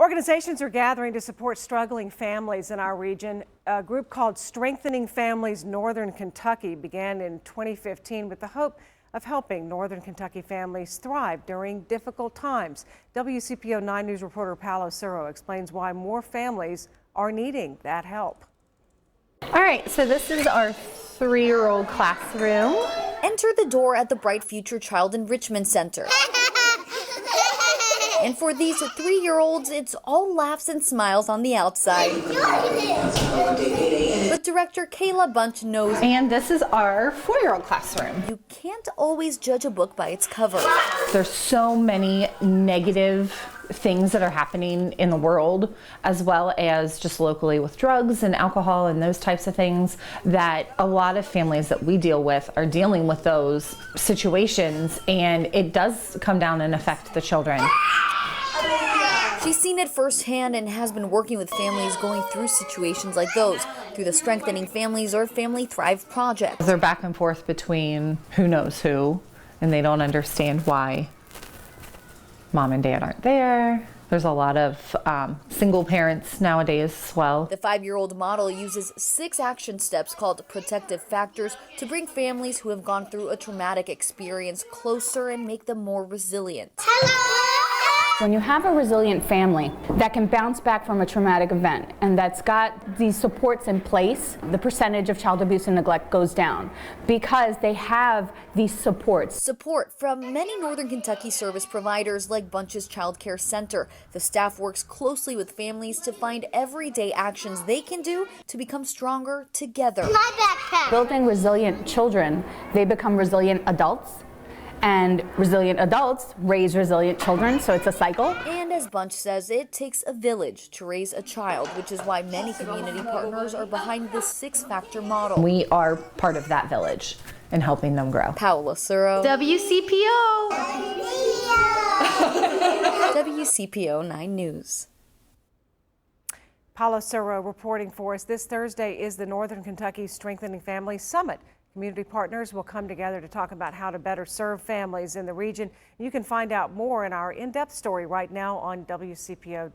Organizations are gathering to support struggling families in our region. A group called Strengthening Families Northern Kentucky began in 2015 with the hope of helping Northern Kentucky families thrive during difficult times. WCPO 9 News reporter Paolo Suro explains why more families are needing that help. All right, so this is our 3-year-old classroom. Enter the door at the Bright Future Child Enrichment Center. And for these 3-year-olds, it's all laughs and smiles on the outside. But director Kayla Bunch knows. And this is our 4-year-old classroom. You can't always judge a book by its cover. There's so many negative things that are happening in the world, as well as just locally with drugs and alcohol and those types of things, that a lot of families that we deal with are dealing with those situations, and it does come down and affect the children. She's seen it firsthand and has been working with families going through situations like those through the Strengthening Families or Family Thrive project. They're back and forth between who knows who, and they don't understand why mom and dad aren't there. There's a lot of single parents nowadays as well. The 5-year-old model uses 6 action steps called protective factors to bring families who have gone through a traumatic experience closer and make them more resilient. When you have a resilient family that can bounce back from a traumatic event and that's got these supports in place, the percentage of child abuse and neglect goes down because they have these supports. Support from many Northern Kentucky service providers like Bunch's Childcare Center. The staff works closely with families to find everyday actions they can do to become stronger together. My backpack. Building resilient children, they become resilient adults. And resilient adults raise resilient children, so it's a cycle. And as Bunch says, it takes a village to raise a child, which is why many community partners are behind this 6-factor model. We are part of that village and helping them grow. Paolo Suro, WCPO. WCPO 9 News. Paolo Suro reporting for us. This Thursday is the Northern Kentucky Strengthening Families Summit. Community partners will come together to talk about how to better serve families in the region. You can find out more in our in-depth story right now on WCPO.com.